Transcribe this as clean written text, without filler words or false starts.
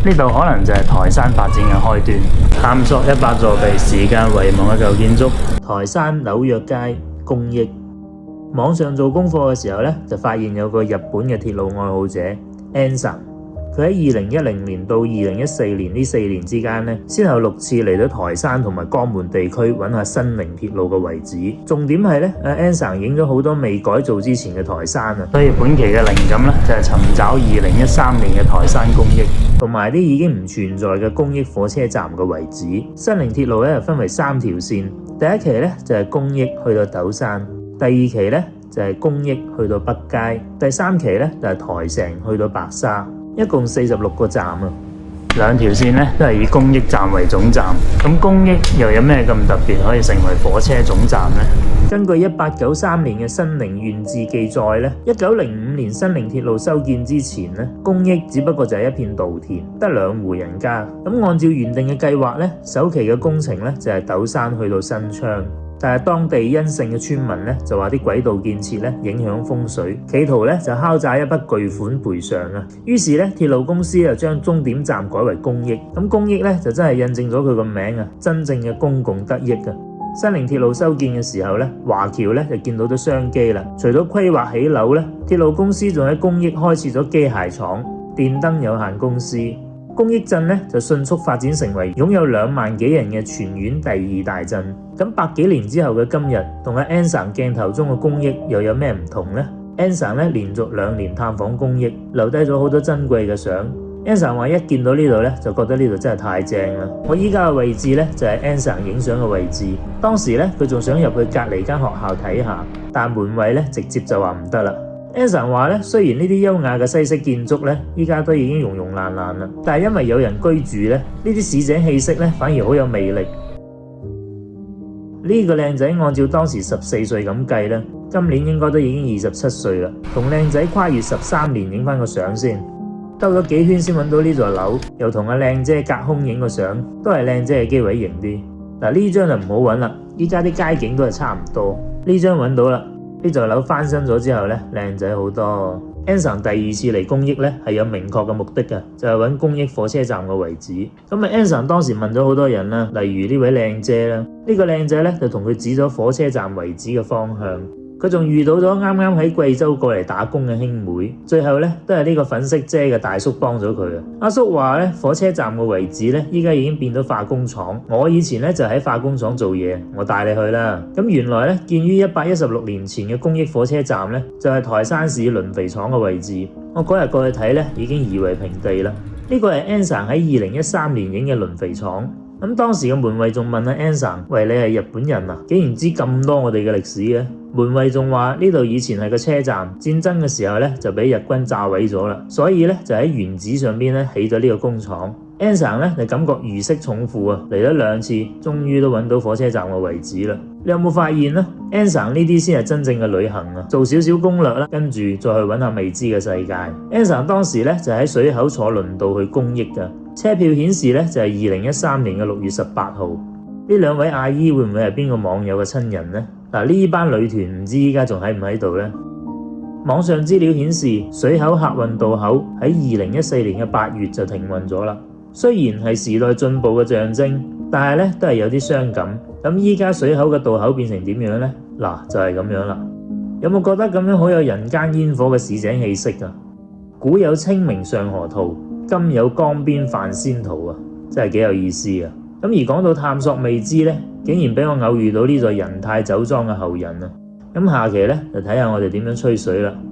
呢度可能就係台山發展嘅開端。探索100座被時間遺忘嘅舊建築，台山紐約街公益。網上做功課嘅時候呢，就發現有個日本嘅鐵路愛好者 Anson， 佢喺2010年到2014年呢4年之間呢，先後6次嚟到台山同埋江門地區揾下新寧鐵路嘅遺址。重點係呢，Anson 影咗好多未改造之前嘅台山啊，所以本期嘅靈感呢，就係尋找2013年嘅台山公益，同埋啲已經唔存在嘅公益火車站嘅遺址。新寧鐵路咧分為3條線，第一期咧就係公益去到斗山，第二期咧就係公益去到北街，第3期咧就係台城去到白沙，一共46個站啊。2條線咧都係以公益站為總站，咁公益又有咩咁特別可以成為火車總站呢？根據1893年嘅新寧縣志記載咧，1905年新寧鐵路修建之前咧，公益只不過就係一片稻田，得2戶人家。咁按照原定嘅計劃咧，首期嘅工程咧就係斗山去到新昌。但係當地因姓嘅村民咧就話啲軌道建設咧影響風水，企圖咧就敲詐一筆巨款賠償啊。於是咧鐵路公司就將終點站改為公益。咁公益咧就真係印證咗佢個名啊，真正嘅公共得益啊。新寧鐵路修建嘅時候咧，華僑咧就見到咗商機啦。除咗規劃起樓咧，鐵路公司仲喺公益開設咗機械廠、電燈有限公司。公益鎮咧就迅速發展成為擁有2萬幾人嘅全縣第2大鎮。咁100幾年之後嘅今日，同阿 Anson 鏡頭中嘅公益又有咩唔同呢？ Anson 咧連續2年探訪公益，留低咗好多珍貴嘅相。Anson 話一見到呢度咧，就覺得呢度真係太正啦！我依家嘅位置咧就係 Anson 影相嘅位置。當時咧佢仲想入去隔離間學校睇下，但門衛咧直接就話唔得啦。Anson 話咧，雖然呢啲優雅嘅西式建築咧，依家都已經溶溶爛爛啦，但係因為有人居住咧，呢啲市井氣息咧反而好有魅力。呢個靚仔按照當時14歲咁計咧，今年應該都已經27歲啦。同靚仔跨越13年，影翻個相先。兜咗幾圈先揾到呢座樓，又同阿靚姐隔空影個相，都係靚姐嘅機位型啲。嗱，呢張就唔好揾啦，依家啲街景都係差唔多。呢張揾到啦。呢座樓翻新咗之後咧，靚仔好多。Anson 第2次嚟公益咧，係有明確嘅目的嘅，就係揾公益火車站嘅遺址。咁啊 Anson 當時問咗好多人啦，例如呢位靚姐啦，呢個靚仔咧就同佢指咗火車站遺址嘅方向。佢仲遇到咗啱啱喺貴州過嚟打工嘅兄妹，最後咧都係呢個粉色遮嘅大叔幫咗佢啊。阿叔話咧，火車站嘅遺址咧，依家已經變咗化工廠。我以前咧就喺化工廠做嘢，我帶你去啦。咁原來咧，建於116年前嘅公益火車站咧，就係台山市輪肥廠嘅位置。我嗰日過去睇咧，已經夷為平地啦。呢個係 Anson 喺2013年影嘅輪肥廠。咁當時嘅門衛仲問阿 Anson， 喂，你係日本人啊？竟然知咁多我哋嘅歷史嘅？門衛仲話呢度以前係個車站，戰爭嘅時候咧就俾日軍炸毀咗啦，所以咧就喺原址上邊咧起咗呢個工廠。Anson 咧就感覺如釋重負啊，嚟咗2次，終於都揾到火車站嘅遺址啦。你有冇發現呢？ Anson 呢啲先係真正嘅旅行啊！做少少攻略啦，跟住再去揾下未知嘅世界。Anson 當時咧就喺水口坐輪渡去公益噶，車票顯示咧就係2013年嘅6月18號。呢2位阿姨會唔會係邊個網友嘅親人呢？嗱，呢班旅團唔知依家仲喺唔喺度呢？網上資料顯示，水口客運渡口喺2014年嘅8月就停運咗啦。雖然係時代進步嘅象徵，但係咧都係有啲傷感。咁依家水口嘅渡口變成點樣呢？嗱，就係咁樣啦。有冇覺得咁樣好有人間煙火嘅市井氣息啊？古有清明上河圖，今有江邊泛仙圖啊，真係幾有意思啊！咁而講到探索未知呢，竟然俾我偶遇到呢座仁泰酒莊嘅後人啊！咁下期呢，就睇下我哋點樣吹水啦〜